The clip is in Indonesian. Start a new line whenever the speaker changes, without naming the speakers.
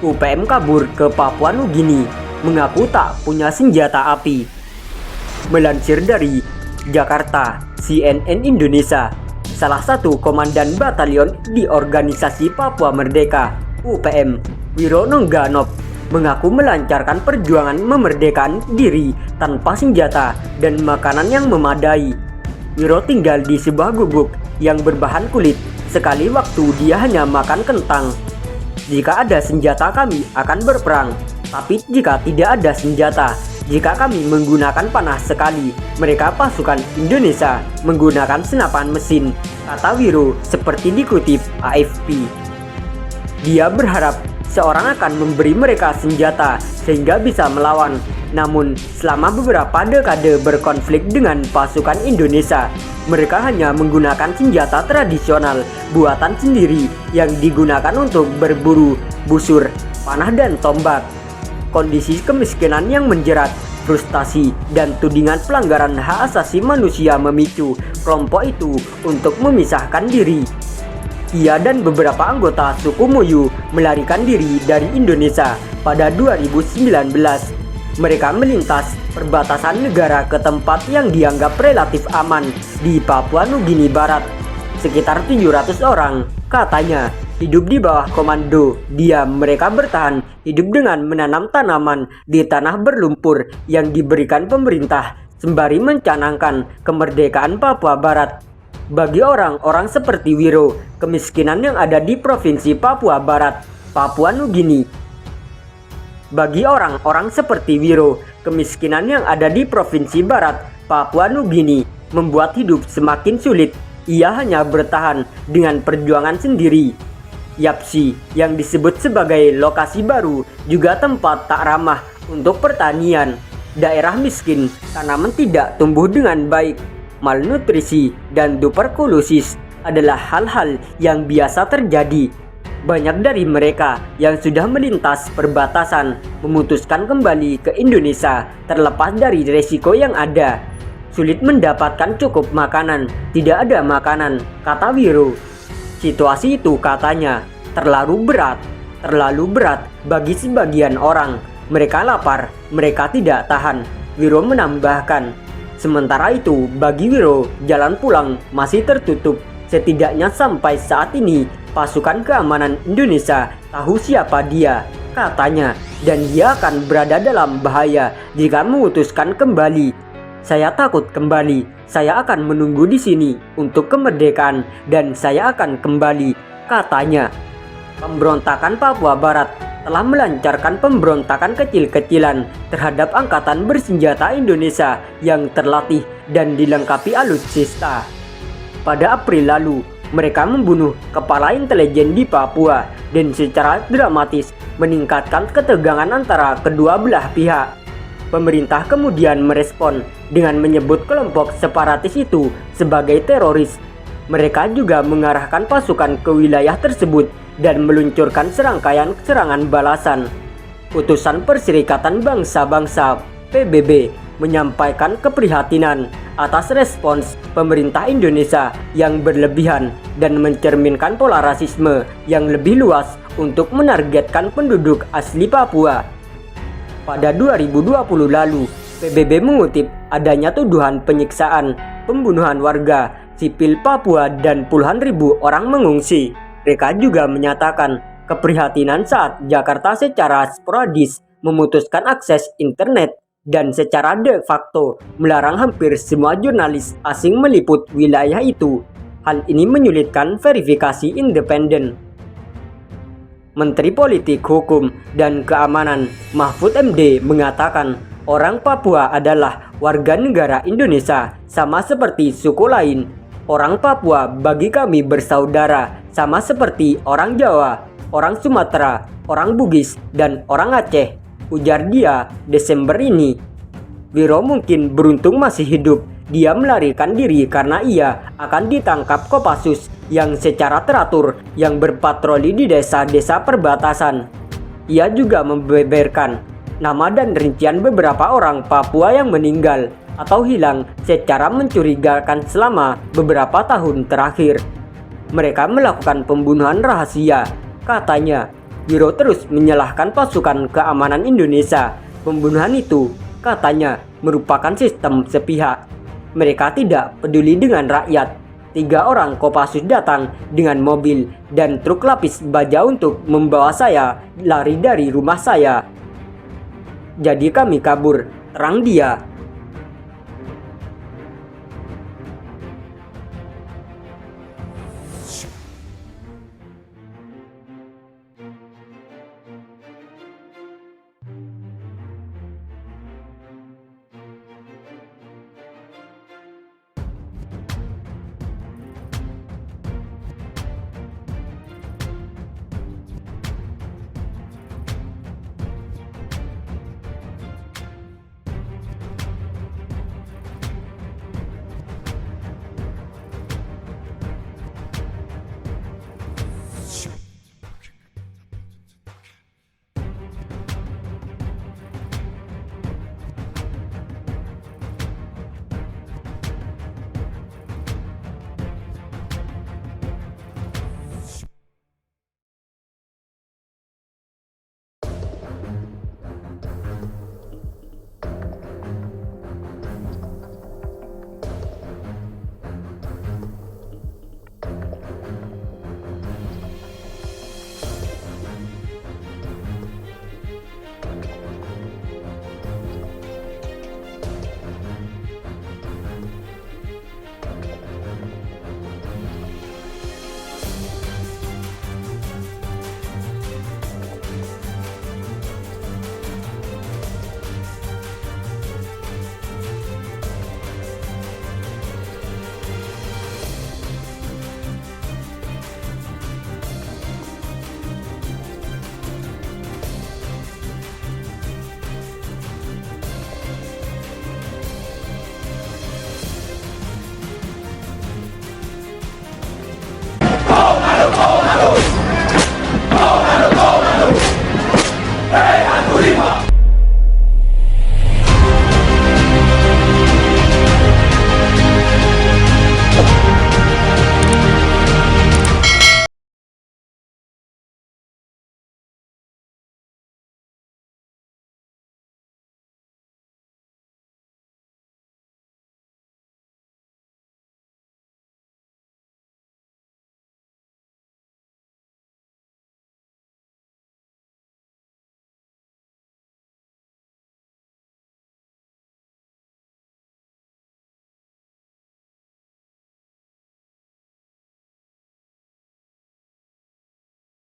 UPM kabur ke Papua Nugini, mengaku tak punya senjata api. Melansir dari Jakarta, CNN Indonesia, salah satu komandan batalion di organisasi Papua Merdeka, UPM, Wiro Nongganop, mengaku melancarkan perjuangan memerdekakan diri tanpa senjata dan makanan yang memadai. Wiro tinggal di sebuah gubuk yang berbahan kulit. Sekali waktu dia hanya makan kentang. Jika ada senjata kami akan berperang, tapi jika tidak ada senjata, jika kami menggunakan panah sekali, mereka pasukan Indonesia menggunakan senapan mesin, kata Wiro seperti dikutip AFP. Dia berharap seorang akan memberi mereka senjata sehingga bisa melawan. Namun selama beberapa dekade berkonflik dengan pasukan Indonesia, mereka hanya menggunakan senjata tradisional buatan sendiri yang digunakan untuk berburu, busur, panah dan tombak. Kondisi kemiskinan yang menjerat, frustasi, dan tudingan pelanggaran hak asasi manusia memicu kelompok itu untuk memisahkan diri. Ia dan beberapa anggota suku Muyu melarikan diri dari Indonesia pada 2019. Mereka melintas perbatasan negara ke tempat yang dianggap relatif aman di Papua Nugini Barat. Sekitar 700 orang, katanya, hidup di bawah komando diam. Mereka bertahan hidup dengan menanam tanaman di tanah berlumpur yang diberikan pemerintah sembari mencanangkan kemerdekaan Papua Barat. Bagi orang-orang seperti Wiro, kemiskinan yang ada di Provinsi Papua Barat, Papua Nugini. Bagi orang-orang seperti Wiro, kemiskinan yang ada di Provinsi Barat, Papua Nugini, membuat hidup semakin sulit. Ia hanya bertahan dengan perjuangan sendiri. Yapsi, yang disebut sebagai lokasi baru, juga tempat tak ramah untuk pertanian. Daerah miskin, tanaman tidak tumbuh dengan baik. Malnutrisi dan tuberkulosis adalah hal-hal yang biasa terjadi. Banyak dari mereka yang sudah melintas perbatasan memutuskan kembali ke Indonesia terlepas dari resiko yang ada. Sulit mendapatkan cukup makanan, tidak ada makanan, kata Wiro. Situasi itu, katanya, terlalu berat bagi sebagian orang. Mereka lapar, mereka tidak tahan. Wiro menambahkan, sementara itu bagi Wiro, jalan pulang masih tertutup. Setidaknya sampai saat ini, pasukan keamanan Indonesia tahu siapa dia, katanya, dan dia akan berada dalam bahaya jika memutuskan kembali. Saya takut kembali, saya akan menunggu di sini untuk kemerdekaan dan saya akan kembali, katanya. Pemberontakan Papua Barat telah melancarkan pemberontakan kecil-kecilan terhadap angkatan bersenjata Indonesia yang terlatih dan dilengkapi alutsista. Pada April lalu, mereka membunuh kepala intelijen di Papua dan secara dramatis meningkatkan ketegangan antara kedua belah pihak. Pemerintah kemudian merespon dengan menyebut kelompok separatis itu sebagai teroris. Mereka juga mengarahkan pasukan ke wilayah tersebut dan meluncurkan serangkaian serangan balasan. Utusan Perserikatan Bangsa-Bangsa (PBB) menyampaikan keprihatinan atas respons pemerintah Indonesia yang berlebihan dan mencerminkan pola rasisme yang lebih luas untuk menargetkan penduduk asli Papua. Pada 2020 lalu, PBB mengutip adanya tuduhan penyiksaan, pembunuhan warga sipil Papua dan puluhan ribu orang mengungsi. Mereka juga menyatakan keprihatinan saat Jakarta secara sporadis memutuskan akses internet dan secara de facto melarang hampir semua jurnalis asing meliput wilayah itu. Hal ini menyulitkan verifikasi independen. Menteri Politik Hukum dan Keamanan Mahfud MD mengatakan orang Papua adalah warga negara Indonesia sama seperti suku lain. Orang Papua bagi kami bersaudara sama seperti orang Jawa, orang Sumatera, orang Bugis, dan orang Aceh, ujar dia Desember ini. Wiro mungkin beruntung masih hidup. Dia melarikan diri karena ia akan ditangkap Kopassus yang secara teratur yang berpatroli di desa-desa perbatasan. Ia juga membeberkan nama dan rincian beberapa orang Papua yang meninggal atau hilang secara mencurigakan selama beberapa tahun terakhir. Mereka melakukan pembunuhan rahasia, katanya. Giro terus menyalahkan pasukan keamanan Indonesia. Pembunuhan itu, katanya, merupakan sistem sepihak. Mereka tidak peduli dengan rakyat. 3 orang Kopassus datang dengan mobil dan truk lapis baja untuk membawa saya lari dari rumah saya. Jadi kami kabur, terang dia.